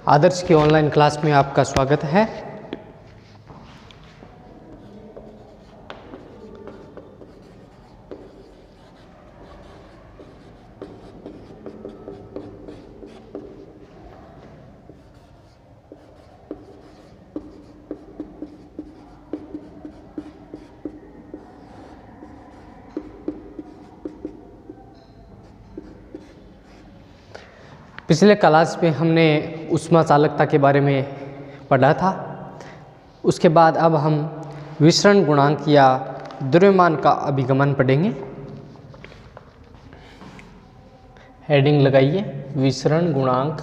आदर्श की online class में आपका स्वागत है। पिछले क्लास में हमने ऊष्मा चालकता के बारे में पढ़ा था। उसके बाद अब हम विसरण गुणांक या द्रव्यमान का अभिगमन पढ़ेंगे। हेडिंग लगाइए, विसरण गुणांक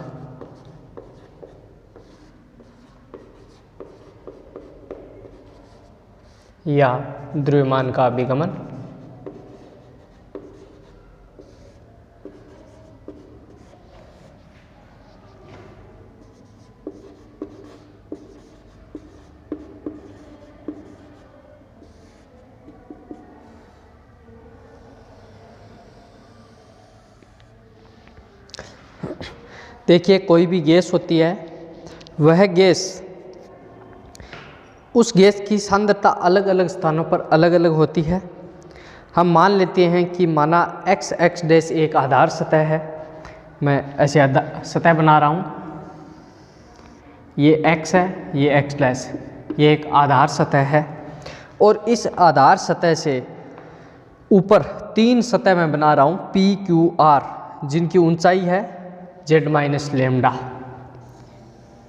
या द्रव्यमान का अभिगमन। देखिए, कोई भी गैस होती है, वह गैस, उस गैस की सांद्रता अलग अलग स्थानों पर अलग अलग होती है। हम मान लेते हैं कि माना x डैश एक आधार सतह है। मैं ऐसे सतह बना रहा हूँ, ये x है, ये x डैश, ये एक आधार सतह है। और इस आधार सतह से ऊपर तीन सतह मैं बना रहा हूँ p, q, r, जिनकी ऊंचाई है z माइनस लेमडा।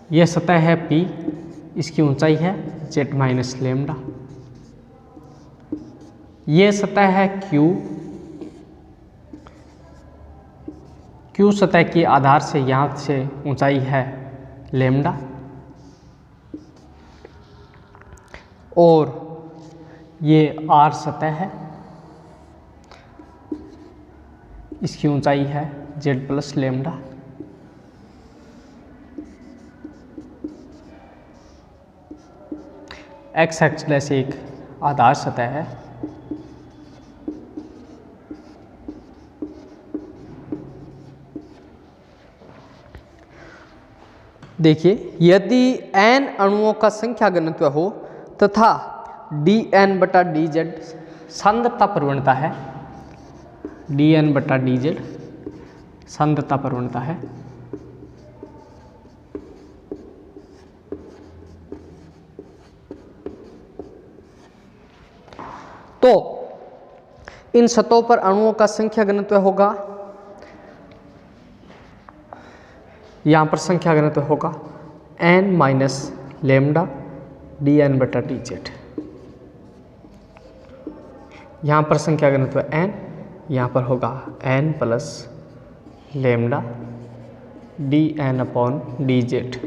यह सतह है P, इसकी ऊंचाई है z माइनस लेमडा। यह सतह है Q सतह की आधार से यहाँ से ऊंचाई है लेमडा। और ये R सतह है, इसकी ऊंचाई है z plus lambda. x dash एक आधार सतह है। देखिए, यदि n अणुओं का संख्या घनत्व हो तथा dn बटा dz सांद्रता प्रवणता है, dn बटा dz सांद्रता प्रवणता है, तो इन सतहों पर अणुओं का संख्या घनत्व होगा, यहां पर संख्या घनत्व होगा n माइनस लेमडा dn बटा dz। यहां पर संख्या घनत्व n, यहां पर होगा n plus lambda dn upon dz।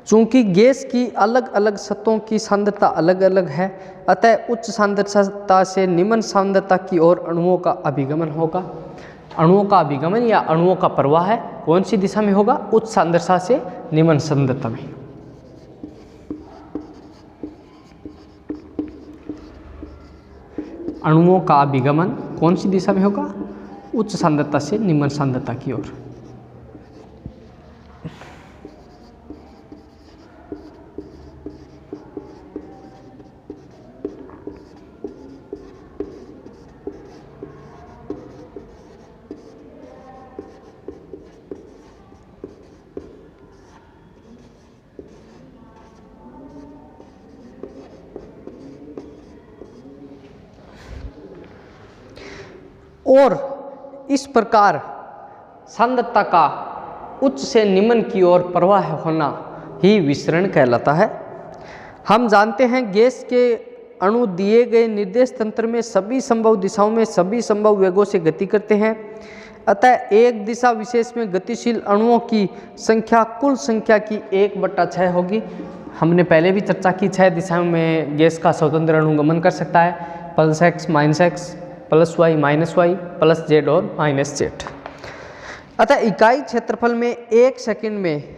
चूंकि गैस की अलग अलग सतहों की सांद्रता अलग अलग है, अतः उच्च सांद्रता से निम्न सांद्रता की ओर अणुओं का अभिगमन होगा। अणुओं का अभिगमन या अणुओं का प्रवाह है, कौन सी दिशा में होगा? उच्च सांद्रता से निम्न सांद्रता में। अणुओं का अभिगमन कौन सी दिशा में होगा? उच्च सांद्रता से निम्न सांद्रता की ओर। और इस प्रकार सांद्रता का उच्च से निम्न की ओर प्रवाह होना ही विसरण कहलाता है। हम जानते हैं गैस के अणु दिए गए निर्देश तंत्र में सभी संभव दिशाओं में सभी संभव वेगों से गति करते हैं, अतः एक दिशा विशेष में गतिशील अणुओं की संख्या कुल संख्या की 1/6 होगी। हमने पहले भी चर्चा की, 6 दिशाओं में गैस का स्वतंत्र अनुगमन कर सकता है, plus x minus x, plus y minus y, plus z और माइनस z। अतः इकाई क्षेत्रफल में 1 सेकंड में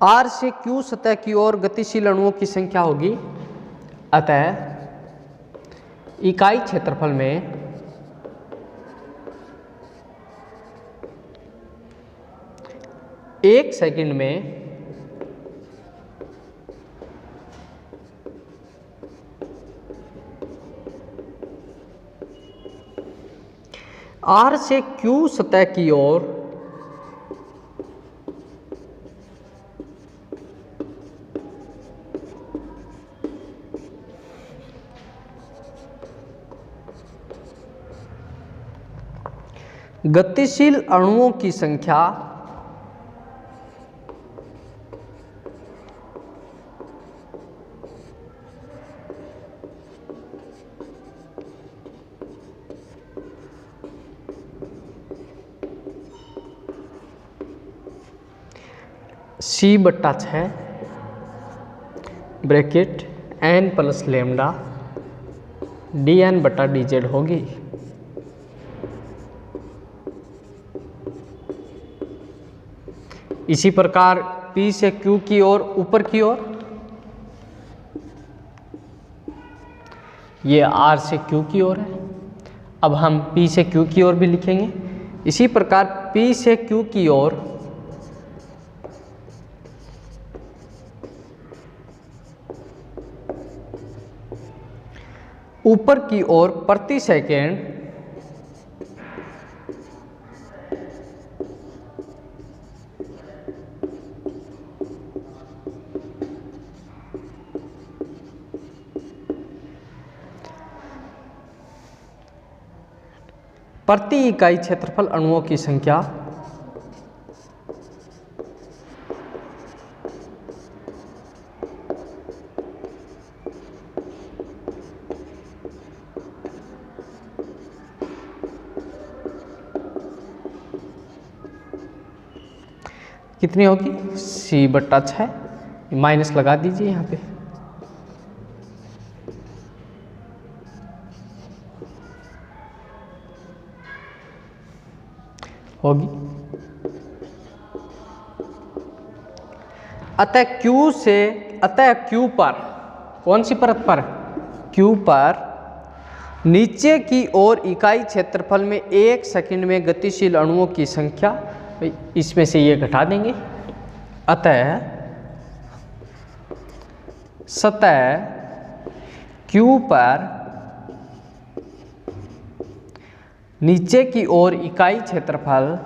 r से q सतह की ओर गतिशील अणुओं की संख्या होगी। अतः इकाई क्षेत्रफल में 1 सेकंड में R से Q सतह की ओर गतिशील अणुओं की संख्या C/6 bracket n plus lambda dn/dz होगी। इसी प्रकार P से Q की ओर ऊपर की ओर ये R से Q की ओर है। अब हम P से Q की ओर भी लिखेंगे। इसी प्रकार P से Q की ओर ऊपर की ओर प्रति सेकेंड प्रति इकाई क्षेत्रफल अणुओं की संख्या कितनी होगी? C/6 माइनस लगा दीजिए यहाँ पे। होगी। अतः Q पर कौन सी परत पर? Q पर नीचे की ओर इकाई क्षेत्रफल में 1 सेकंड में गतिशील अणुओं की संख्या, इसमें से ये घटा देंगे। अतः सतह Q पर नीचे की ओर इकाई क्षेत्रफल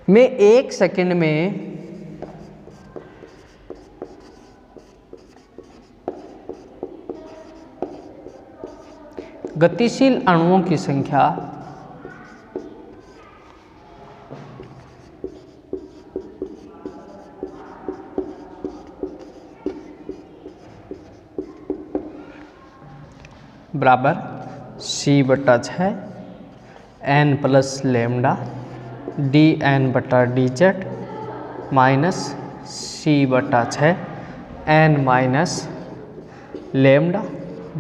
में 1 सेकंड में गतिशील अणुओं की संख्या बराबर C/6 n plus lambda dn/dz minus C/6 n minus lambda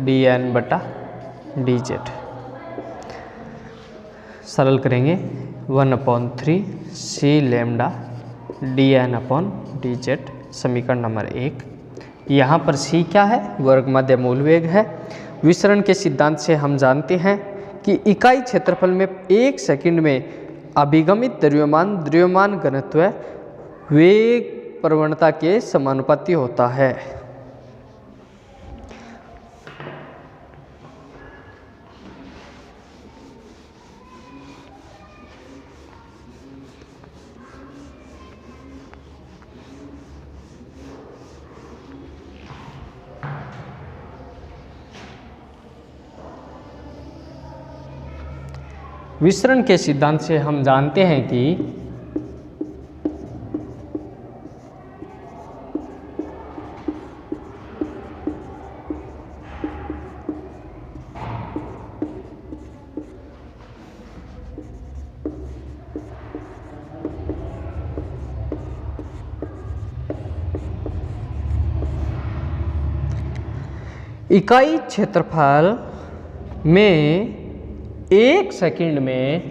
dn/dz। सरल करेंगे 1/3 C लेमडा dn/dz समीकरण नंबर 1। यहाँ पर C क्या है? वर्ग मध्य मूल वेग है। विसरण के सिद्धांत से हम जानते हैं कि इकाई क्षेत्रफल में 1 सेकंड में अभिगमित द्रव्यमान घनत्व वेग प्रवणता के समानुपाती होता है। विसरण के सिद्धांत से हम जानते हैं कि इकाई क्षेत्रफल में 1 सेकंड में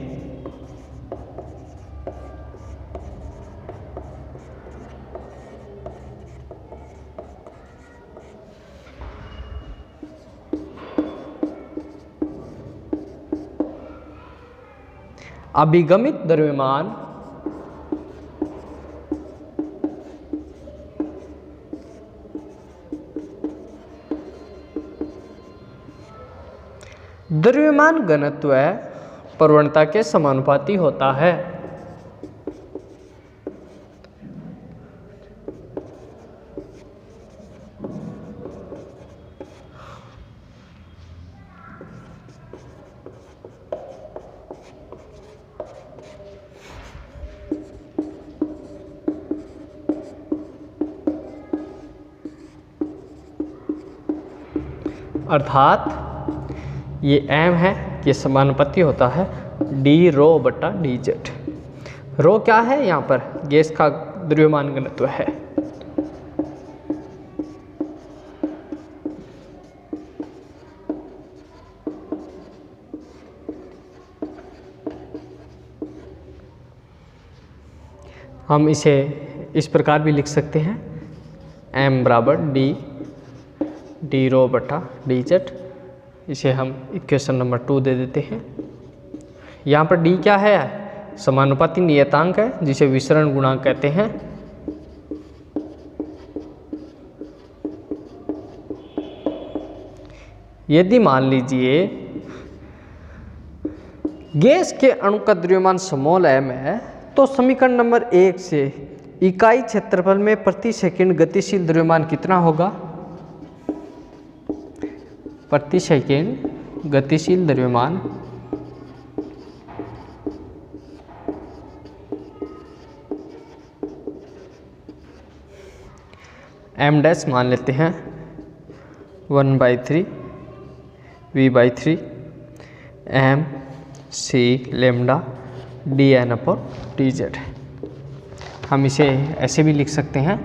अभिगमित द्रव्यमान द्रव्यमान घनत्व प्रवणता के समानुपाती होता है। अर्थात ये m है, ये समानुपाती होता है डी रो बटा डी जेड। रो क्या है? यहाँ पर गैस का द्रव्यमान घनत्व है। हम इसे इस प्रकार भी लिख सकते हैं, m बराबर डी रो बटा डी जेड। इसे हम इक्वेशन नंबर 2 दे देते हैं। यहाँ पर d क्या है? समानुपाती नियतांक है जिसे विसरण गुणांक कहते हैं। यदि मान लीजिए गैस के अणु का द्रव्यमान स्मॉल m है, तो समीकरण नंबर 1 से इकाई क्षेत्रफल में प्रति सेकंड गतिशील द्रव्यमान कितना होगा? प्रति सेकंड गतिशील द्रव्यमान m डैश मान लेते हैं 1/3 v/3 m c lambda dn upon dz। हम इसे ऐसे भी लिख सकते हैं,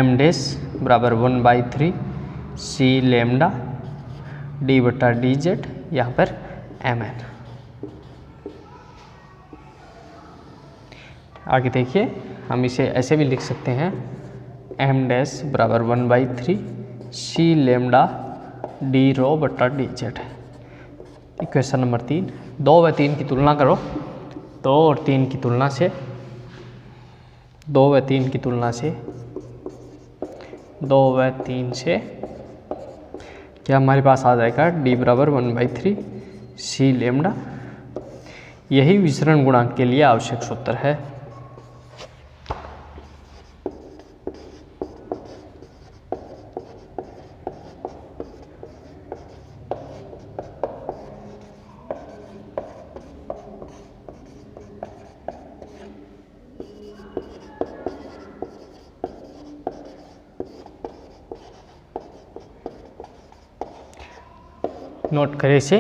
m डैश बराबर 1/3 c लेमडा d बटा डी जेड, यहाँ पर mn। आगे देखिए, हम इसे ऐसे भी लिख सकते हैं, m डैश बराबर 1/3 c लेमडा d रो बटा डी जेड। इक्वेशन नंबर 3, 2 व 3 की तुलना करो। 2 और 3 की तुलना से 2 व 3 की तुलना से 2 व 3 से क्या हमारे पास आ जाएगा? d बराबर 1/3 c लेमडा। यही विसरण गुणांक के लिए आवश्यक सूत्र है। नोट करें इसे,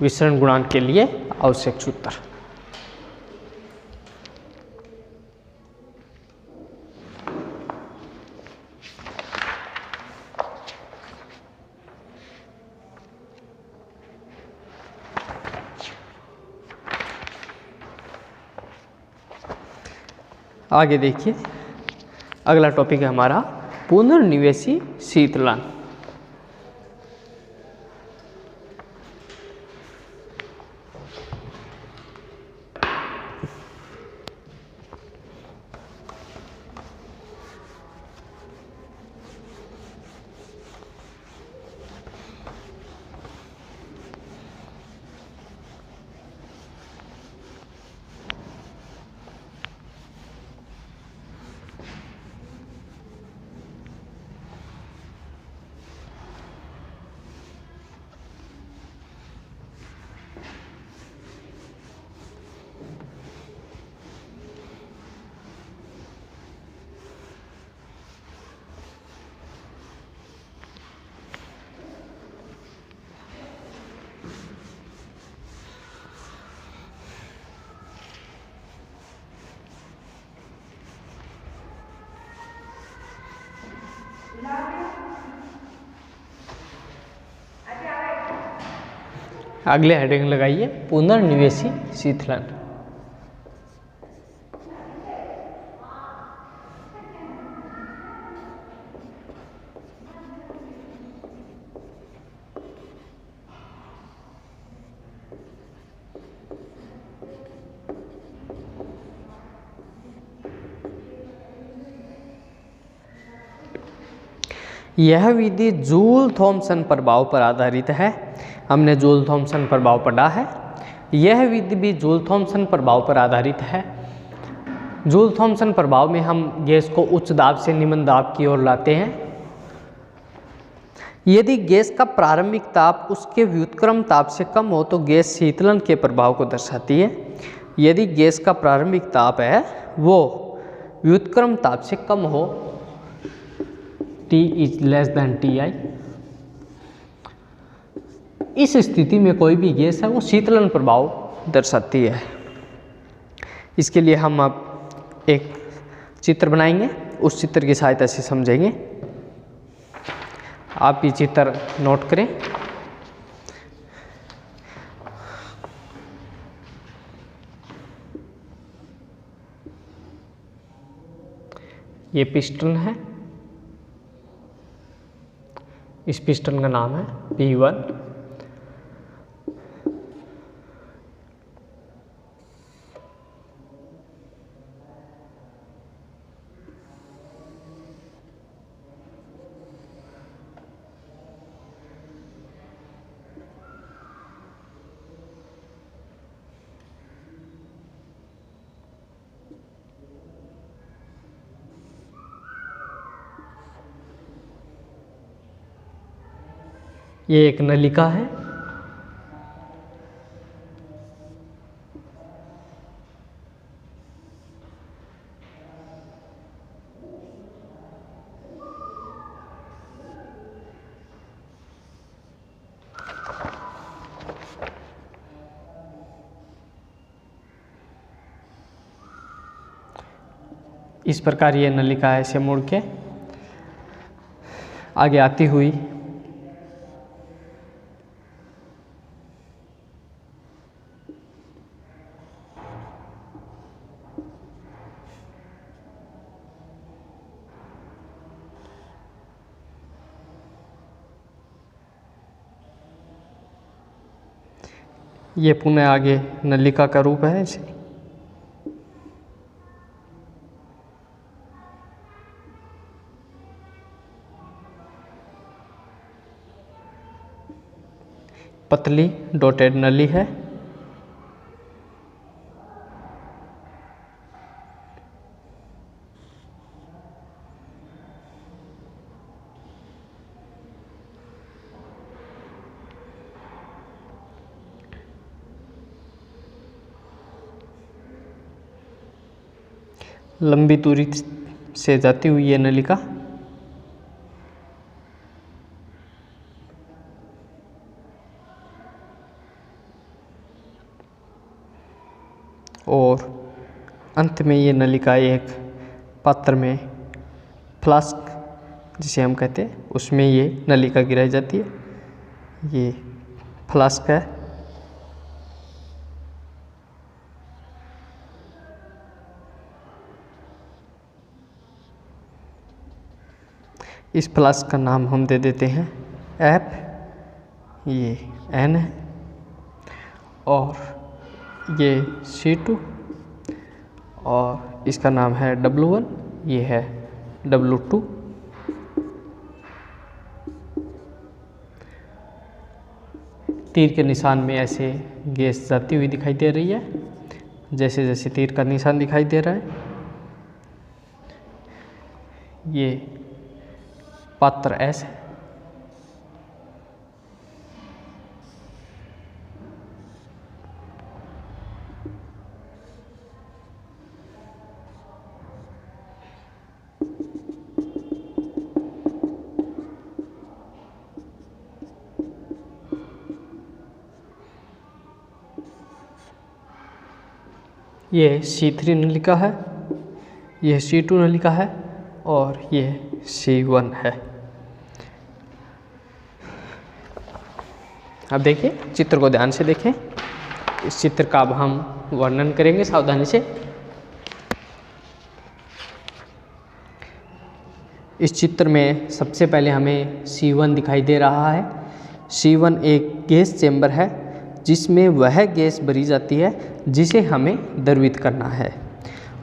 विसरण गुणांक के लिए आवश्यक सूत्र। आगे देखिए, अगला टॉपिक है हमारा पुनर्निवेशी शीतलन। अगले हेडिंग लगाइए, पुनर्निवेशी शीतलन। यह विधि जूल थॉमसन प्रभाव पर आधारित है। हमने जूल थॉमसन प्रभाव पढ़ा है। यह विधि भी जूल थॉमसन प्रभाव पर आधारित है। जूल थॉमसन प्रभाव में हम गैस को उच्च दाब से निम्न दाब की ओर लाते हैं। यदि गैस का प्रारंभिक ताप उसके व्युत्क्रम ताप से कम हो तो गैस शीतलन के प्रभाव को दर्शाती है। यदि गैस का प्रारंभिक ताप है वो व्युत्क्रम ताप से कम हो, T is less than Ti, इस स्थिति में कोई भी गैस है वो शीतलन प्रभाव दर्शाती है। इसके लिए हम अब एक चित्र बनाएंगे, उस चित्र की सहायता से समझेंगे। आप ये चित्र नोट करें। ये पिस्टन है, इस पिस्टन का नाम है P1। ये एक नलिका है। इस प्रकार ये नलिका ऐसे मुड़ के आगे आती हुई ये पुनः आगे नलिका का रूप है ऐसे। पतली डॉटेड नली है। लंबी दूरी से जाती हुई ये नलिका और अंत में ये नलिका एक पात्र में, फ्लास्क जिसे हम कहते हैं, उसमें ये नलिका गिराई जाती है। ये फ्लास्क है। इस फ्लास्क का नाम हम दे देते हैं F, ये N है और ये C2 और इसका नाम है W1, ये है W2। तीर के निशान में ऐसे गैस जाती हुई दिखाई दे रही है। जैसे जैसे तीर का निशान दिखाई दे रहा है, ये पात्र S है। ये C3 नलिका है, यह C2 नलिका है और ये C1 है। अब देखिए, चित्र को ध्यान से देखें। इस चित्र का अब हम वर्णन करेंगे सावधानी से। इस चित्र में सबसे पहले हमें C1 दिखाई दे रहा है। C1 एक गैस चेंबर है जिसमें वह गैस भरी जाती है जिसे हमें द्रवित करना है,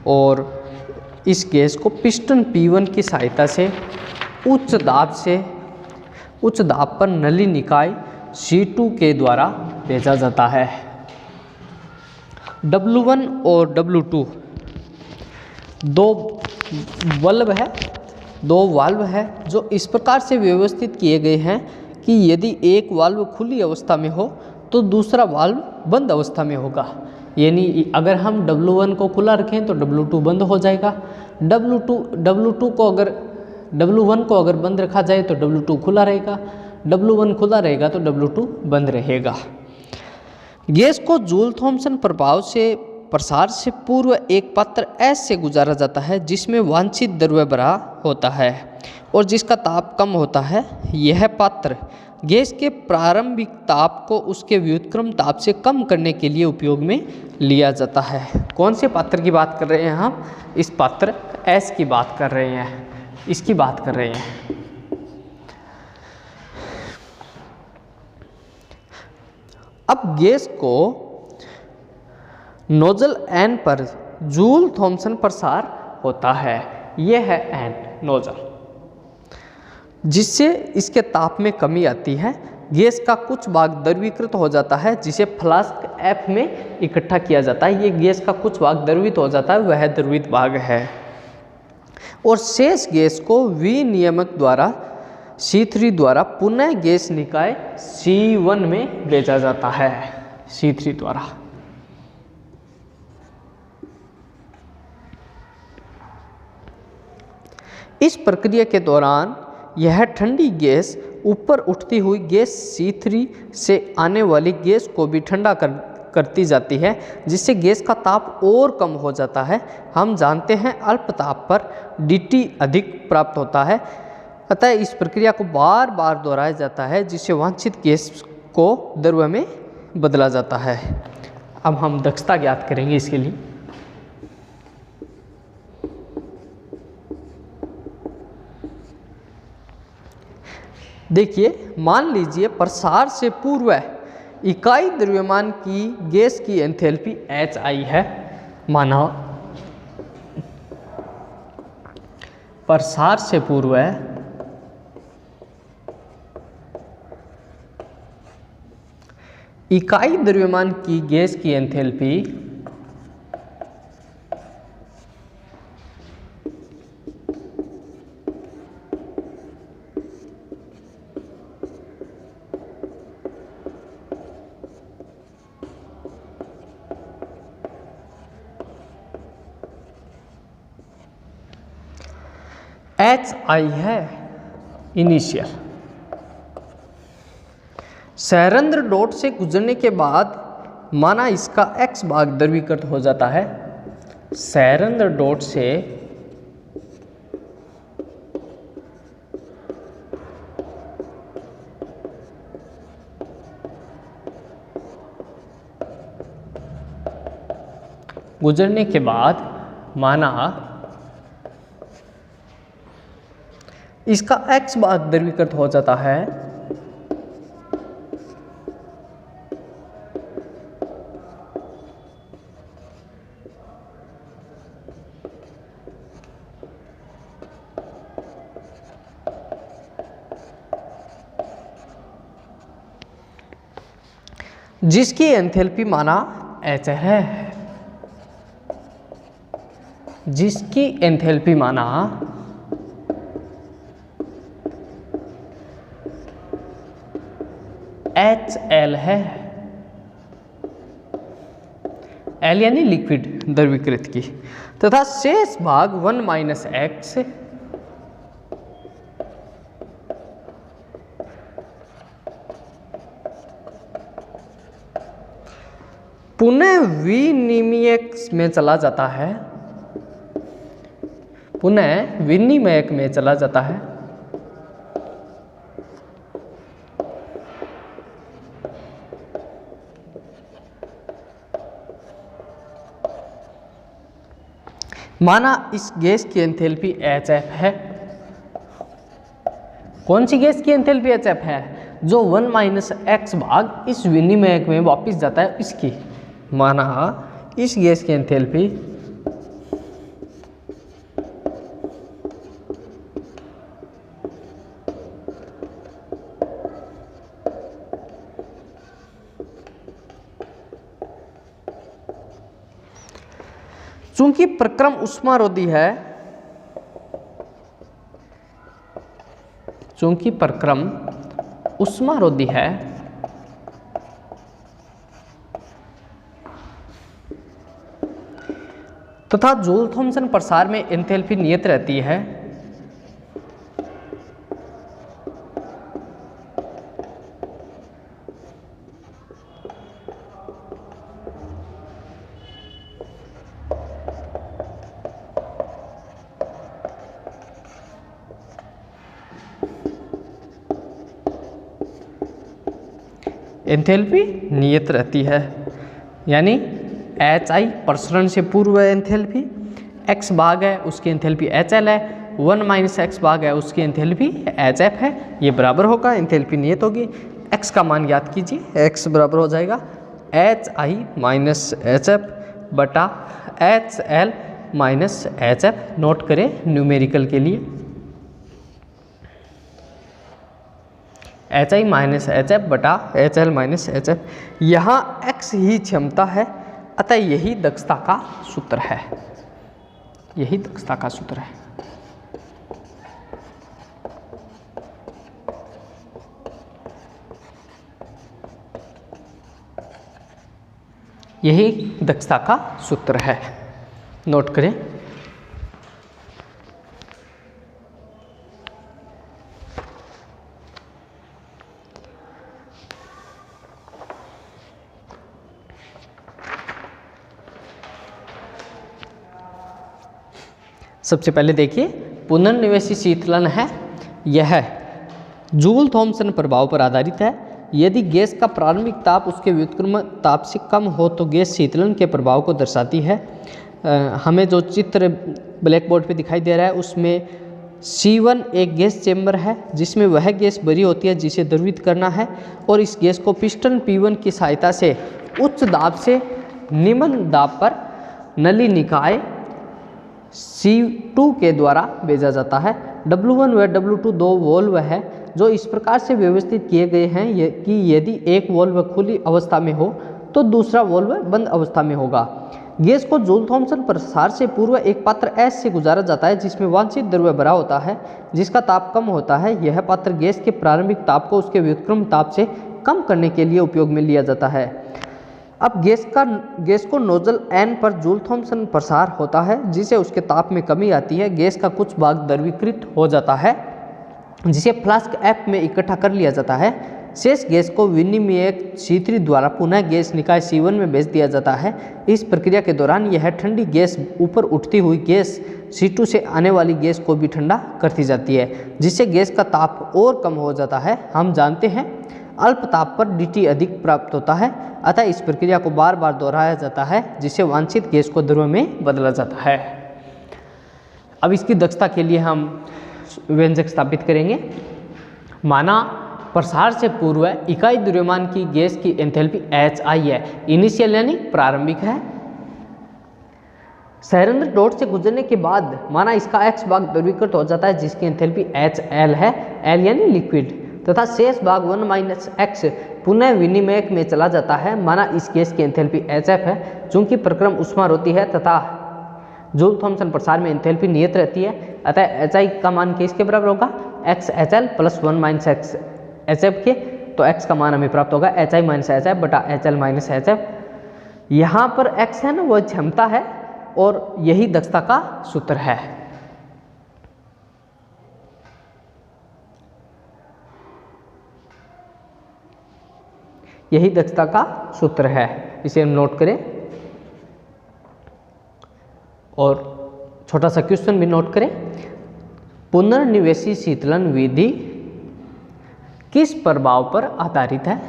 और इस गैस को पिस्टन P1 की सहायता से उच्च दाब से उच्च दाब पर नली निकाय C2 के द्वारा भेजा जाता है। W1 और W2 दो वाल्व है जो इस प्रकार से व्यवस्थित किए गए हैं कि यदि एक वाल्व खुली अवस्था में हो तो दूसरा वाल्व बंद अवस्था में होगा। यानी अगर हम W1 को खुला रखें तो W2 बंद हो जाएगा, W1 को अगर बंद रखा जाए तो W2 खुला रहेगा, W1 खुला रहेगा तो W2 बंद रहेगा। गैस को जूल थॉम्सन प्रभाव से प्रसार से पूर्व एक पात्र S से गुजारा जाता है जिसमें वांछित द्रव्य भरा होता है और जिसका ताप कम होता है। यह पात्र गैस के प्रारंभिक ताप को उसके व्युत्क्रम ताप से कम करने के लिए उपयोग में लिया जाता है। कौन से पात्र की बात कर रहे हैं हम? इस पात्र S की बात कर रहे हैं, इसकी बात कर रहे हैं। अब गैस को नोजल N पर जूल थॉम्सन प्रसार होता है। यह है N नोजल, जिससे इसके ताप में कमी आती है। गैस का कुछ भाग द्रवीकृत हो जाता है जिसे फ्लास्क F में इकट्ठा किया जाता है। ये गैस का कुछ भाग द्रवित हो जाता है, वह द्रवित भाग है। और शेष गैस को विनियमक द्वारा C3 द्वारा पुनः गैस निकाय C1 में भेजा जाता है, C3 द्वारा। इस प्रक्रिया के दौरान यह ठंडी गैस ऊपर उठती हुई गैस C3 से आने वाली गैस को भी ठंडा करती जाती है, जिससे गैस का ताप और कम हो जाता है। हम जानते हैं अल्प ताप पर dT अधिक प्राप्त होता है, अतः इस प्रक्रिया को बार बार दोहराया जाता है जिससे वांछित गैस को द्रव्य में बदला जाता है। अब हम दक्षता ज्ञात करेंगे इसके लिए। देखिए, मान लीजिए प्रसार से पूर्व इकाई द्रव्यमान की गैस की एंथैल्पी HI है। माना प्रसार से पूर्व इकाई द्रव्यमान की गैस की एंथैल्पी HI है इनिशियल। सैरंध्र डॉट से गुजरने के बाद माना इसका X भाग द्रवीकृत हो जाता है। सैरंध्र डॉट से गुजरने के बाद माना इसका X भाग द्रवीकृत हो जाता है। जिसकी एंथैल्पी माना H है, जिसकी एंथैल्पी माना HL है। L यानी लिक्विड द्रवीकृत की, तथा शेष भाग 1 - X पुनः विनिमयक में चला जाता है, पुनः विनिमयक में चला जाता है। माना इस गैस की एंथैल्पी HF है। कौन सी गैस की एंथैल्पी HF है? जो 1 - X भाग इस विनिमयक में वापस जाता है, इसकी। माना इस गैस की एंथैल्पी चूंकि प्रक्रम ऊष्मारोधी है, चूंकि प्रक्रम ऊष्मारोधी है तथा जूल थॉमसन प्रसार में एंथैल्पी नियत रहती है, एंथैल्पी नियत रहती है, यानी एच आई प्रसरण से पूर्व एंथैल्पी, एक्स भाग है उसकी एंथैल्पी एच एल है, 1 माइनस एक्स भाग है उसकी एंथैल्पी एच एफ है, ये बराबर होगा, एंथैल्पी नियत होगी। एक्स का मान याद कीजिए, एक्स बराबर हो जाएगा H I minus H F बटा H L minus H F. Note करें न्यूमेरिकल के लिए, H I minus H F बटा H L minus H F. यहाँ एक्स ही क्षमता है, अतः यही दक्षता का सूत्र है, यही दक्षता का सूत्र है। यही दक्षता का सूत्र है, नोट करें। सबसे पहले देखिए पुनर्निवेशी शीतलन है, यह जूल थॉमसन प्रभाव पर आधारित है। यदि गैस का प्रारंभिक ताप उसके व्युत्क्रम ताप से कम हो तो गैस शीतलन के प्रभाव को दर्शाती है। हमें जो चित्र ब्लैक बोर्ड पे दिखाई दे रहा है उसमें C1 एक गैस चेंबर है जिसमें वह गैस भरी होती है जिसे द्रवित करना है, और इस गैस को पिस्टन P1 की सहायता से उच्च दाब से निम्न दाब पर नली निकाय C2 के द्वारा भेजा जाता है। W1 व W2 दो वोल्व है जो इस प्रकार से व्यवस्थित किए गए हैं कि यदि एक वोल्व खुली अवस्था में हो तो दूसरा वोल्व बंद अवस्था में होगा। गैस को जूल थॉमसन प्रसार से पूर्व एक पात्र S से गुजारा जाता है जिसमें वांछित द्रव्य भरा होता है जिसका ताप कम होता है। यह पात्र गैस के प्रारंभिक ताप को उसके व्युत्क्रम ताप से कम करने के लिए उपयोग में लिया जाता है। अब गैस को नोजल N पर जूल थॉमसन प्रसार होता है जिसे उसके ताप में कमी आती है। गैस का कुछ भाग द्रवीकृत हो जाता है जिसे फ्लास्क F में इकट्ठा कर लिया जाता है। शेष गैस को विनिमयक C3 द्वारा पुनः गैस निकाय C1 में भेज दिया जाता है। इस प्रक्रिया के दौरान यह ठंडी गैस ऊपर उठती हुई गैस C2 से आने वाली गैस को भी ठंडा करती जाती है जिससे गैस का ताप और कम हो जाता है। हम जानते हैं अल्प ताप पर dt अधिक प्राप्त होता है, अतः इस प्रक्रिया को बार बार दोहराया जाता है जिससे वांछित गैस को द्रव में बदला जाता है। अब इसकी दक्षता के लिए हम व्यंजक स्थापित करेंगे। माना प्रसार से पूर्व इकाई द्रव्यमान की गैस की एंथैल्पी HI है, इनिशियल यानी प्रारंभिक है। सैद्धांतिक डॉट से गुजरने के बाद माना इसका X भाग द्रवीकृत हो जाता है जिसकी एंथैल्पी HL है, L यानी लिक्विड, तथा शेष भाग 1 माइनस एक्स पुनः विनिमयक में चला जाता है। माना इस गैस की एंथैल्पी HF है। चूंकि प्रक्रम ऊष्मारोधी है तथा जूल थॉमसन प्रसार में एंथैल्पी नियत रहती है, अतः HI का मान किसके बराबर होगा, XHL plus 1 minus x HF के, तो X का मान हमें प्राप्त होगा HI माइनस HF बटा HL माइनस HF। यहाँ पर X है ना वह क्षमता है और यही दक्षता का सूत्र है। यही दक्षता का सूत्र है, इसे हम नोट करें और छोटा सा क्वेश्चन भी नोट करें। पुनर्निवेशी शीतलन विधि किस प्रभाव पर आधारित है?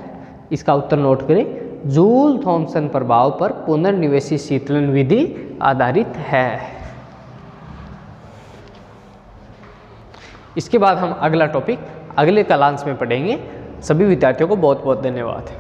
इसका उत्तर नोट करें, जूल थॉमसन प्रभाव पर पुनर्निवेशी शीतलन विधि आधारित है। इसके बाद हम अगला टॉपिक अगले क्लास में पढ़ेंगे। सभी विद्यार्थियों को बहुत बहुत धन्यवाद।